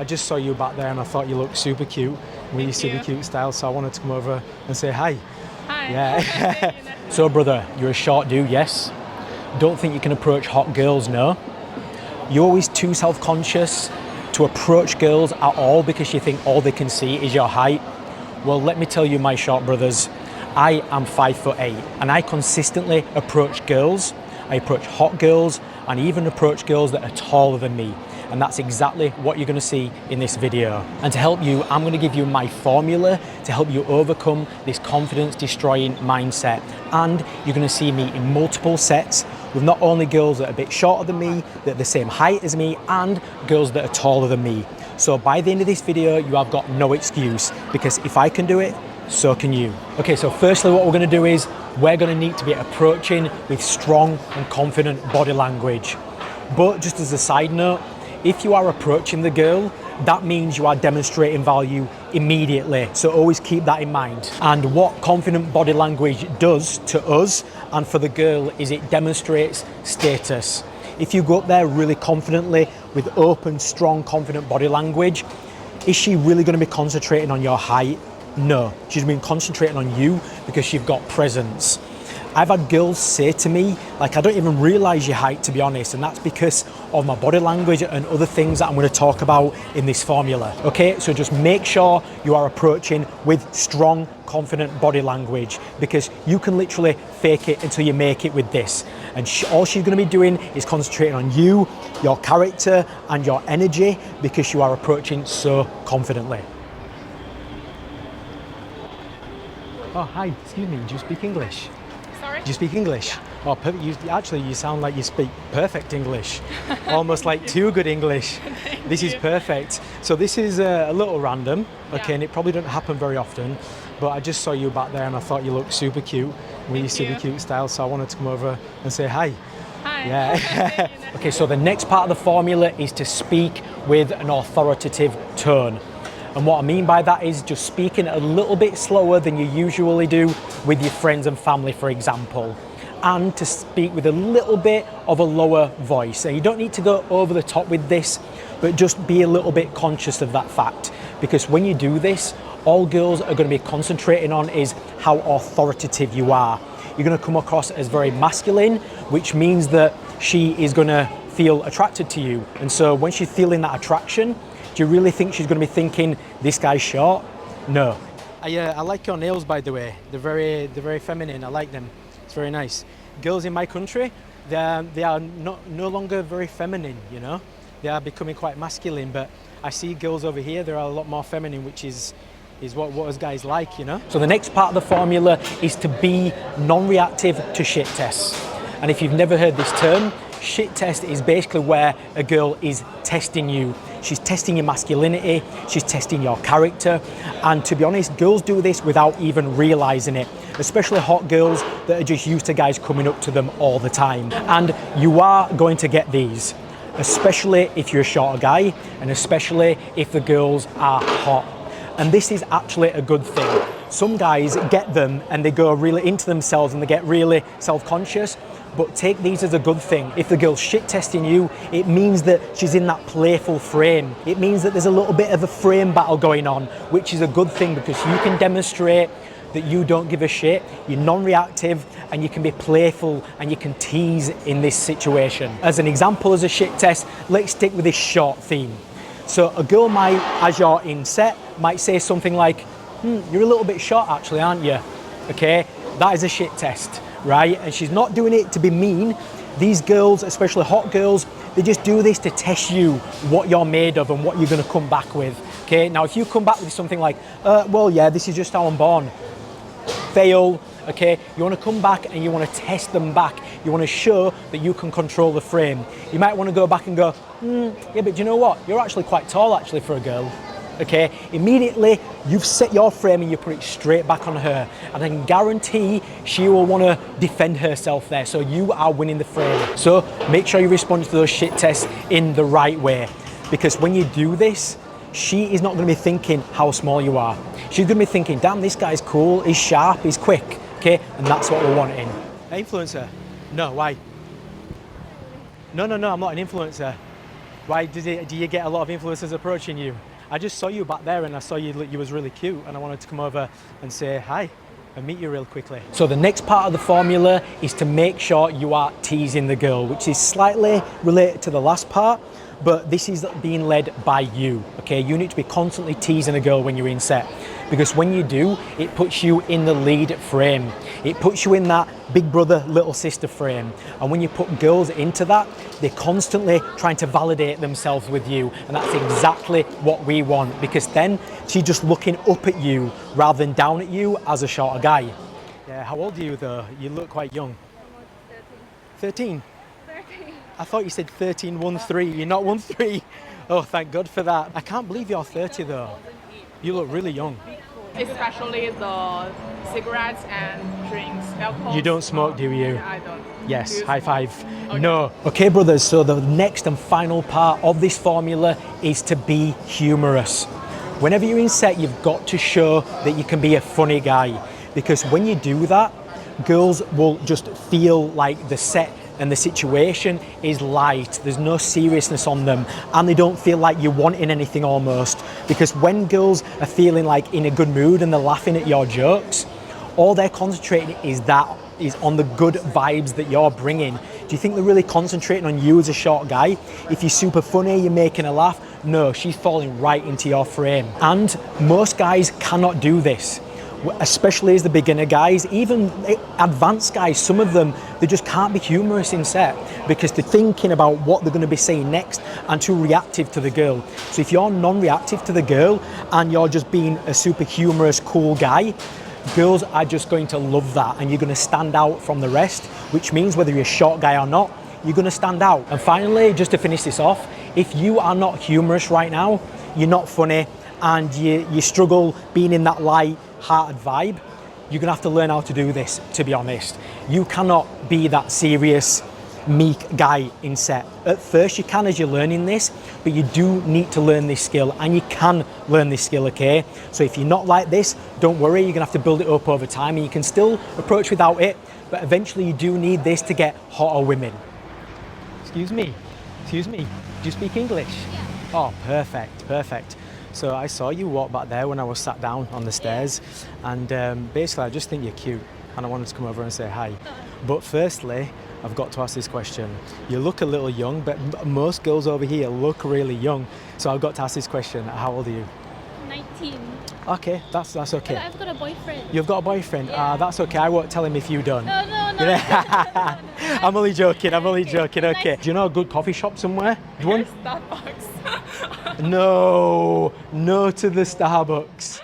I just saw you back there and I thought you looked super cute with your super cute style, so I wanted to come over and say hi. Hi. Yeah. So brother, you're a short dude, yes? Don't think you can approach hot girls, no? You're always too self-conscious to approach girls at all because you think all they can see is your height. Well, let me tell you, my short brothers, I am 5'8" and I consistently approach girls. I approach hot girls and even approach girls that are taller than me. And that's exactly what you're gonna see in this video. And to help you, I'm gonna give you my formula to help you overcome this confidence destroying mindset. And you're gonna see me in multiple sets with not only girls that are a bit shorter than me, that are the same height as me, and girls that are taller than me. So by the end of this video, you have got no excuse, because if I can do it, so can you. Okay, so firstly what we're gonna do is we're gonna need to be approaching with strong and confident body language. But just as a side note, if you are approaching the girl, that means you are demonstrating value immediately. So always keep that in mind. And what confident body language does to us and for the girl is it demonstrates status. If you go up there really confidently with open, strong, confident body language, is she really going to be concentrating on your height? No, she's been concentrating on you because you've got presence. I've had girls say to me, like, I don't even realize your height, to be honest, and that's because of my body language and other things that I'm going to talk about in this formula. Okay, so just make sure you are approaching with strong, confident body language, because you can literally fake it until you make it with this. And all she's going to be doing is concentrating on you, your character, and your energy, because you are approaching so confidently. Oh, hi, excuse me, do you speak English? Sorry? Do you speak English? Yeah. Oh, actually, you sound like you speak perfect English. Almost like too good English. This is perfect. So this is a little random, okay, and it probably doesn't happen very often, but I just saw you back there and I thought you looked super cute with your super cute style, so I wanted to come over and say hi. Hi. Yeah. Okay, so the next part of the formula is to speak with an authoritative tone. And what I mean by that is just speaking a little bit slower than you usually do with your friends and family, for example, and to speak with a little bit of a lower voice. And you don't need to go over the top with this, but just be a little bit conscious of that fact, because when you do this, all girls are going to be concentrating on is how authoritative you are. You're going to come across as very masculine, which means that she is going to feel attracted to you. And so when she's feeling that attraction, do you really think she's going to be thinking, this guy's short? No. I like your nails, by the way. They're very feminine. I like them. It's very nice. Girls in my country, they are no longer very feminine, you know? They are becoming quite masculine, but I see girls over here, they're a lot more feminine, which is what us guys like, you know? So the next part of the formula is to be non-reactive to shit tests. And if you've never heard this term, shit test is basically where a girl is testing you. She's testing your masculinity, she's testing your character, and to be honest, girls do this without even realizing it, especially hot girls that are just used to guys coming up to them all the time. And you are going to get these, especially if you're a shorter guy, and especially if the girls are hot. And this is actually a good thing. Some guys get them and they go really into themselves and they get really self-conscious, but take these as a good thing. If the girl's shit testing you, it means that she's in that playful frame. It means that there's a little bit of a frame battle going on, which is a good thing because you can demonstrate that you don't give a shit, you're non-reactive, and you can be playful and you can tease in this situation. As an example, as a shit test, let's stick with this short theme. So a girl might, as you're in set, might say something like, you're a little bit short actually, aren't you? Okay, that is a shit test, right? And she's not doing it to be mean. These girls, especially hot girls, they just do this to test you, what you're made of and what you're gonna come back with. Okay, now if you come back with something like, well, yeah, this is just how I'm born. Fail, okay? You wanna come back and you wanna test them back. You wanna show that you can control the frame. You might wanna go back and go, yeah, but do you know what? You're actually quite tall actually for a girl. Okay, immediately you've set your frame and you put it straight back on her, and I can guarantee she will want to defend herself there, so you are winning the frame. So make sure you respond to those shit tests in the right way, because when you do this, she is not going to be thinking how small you are. She's going to be thinking, damn, this guy's cool, he's sharp, he's quick, okay, and that's what we're wanting. Influencer? No, why? No, I'm not an influencer. Why do you get a lot of influencers approaching you? I just saw you back there and I saw you was really cute and I wanted to come over and say hi and meet you real quickly. So the next part of the formula is to make sure you are teasing the girl, which is slightly related to the last part, but this is being led by you, okay? You need to be constantly teasing a girl when you're in set, because when you do, it puts you in the lead frame. It puts you in that big brother, little sister frame. And when you put girls into that, they're constantly trying to validate themselves with you. And that's exactly what we want, because then she's just looking up at you rather than down at you as a shorter guy. Yeah, how old are you though? You look quite young. 13? 13? I thought you said 13, 1-3. You're not 1-3. Oh, thank God for that. I can't believe you're 30 though. You look really young. Especially the cigarettes and drinks, alcohol. You don't smoke, do you? Yeah, I don't. Yes, high five. Okay. No. Okay, brothers, so the next and final part of this formula is to be humorous. Whenever you're in set, you've got to show that you can be a funny guy, because when you do that, girls will just feel like the set and the situation is light, there's no seriousness on them, and they don't feel like you're wanting anything almost. Because when girls are feeling like in a good mood and they're laughing at your jokes, all they're concentrating is on the good vibes that you're bringing. Do you think they're really concentrating on you as a short guy? If you're super funny, you're making her laugh, no, she's falling right into your frame. And most guys cannot do this, especially as the beginner guys, even advanced guys, some of them, they just can't be humorous in set because they're thinking about what they're going to be saying next and too reactive to the girl. So if you're non-reactive to the girl and you're just being a super humorous, cool guy, girls are just going to love that and you're going to stand out from the rest, which means whether you're a short guy or not, you're going to stand out. And finally, just to finish this off, if you are not humorous right now, you're not funny, and you struggle being in that light-hearted vibe, you're gonna have to learn how to do this, to be honest. You cannot be that serious, meek guy in set. At first you can as you're learning this, but you do need to learn this skill, and you can learn this skill, okay? So if you're not like this, don't worry, you're gonna have to build it up over time, and you can still approach without it, but eventually you do need this to get hotter women. Excuse me, do you speak English? Yeah. Oh, perfect. So I saw you walk back there when I was sat down on the stairs, and basically I just think you're cute and I wanted to come over and say hi. But firstly, I've got to ask this question. You look a little young, but most girls over here look really young. So I've got to ask this question. How old are you? 19. Okay, that's okay. I've got a boyfriend. You've got a boyfriend? Yeah. That's okay. I won't tell him if you don't. No. I'm only joking, okay. Do you know a good coffee shop somewhere? Starbucks. No to the Starbucks.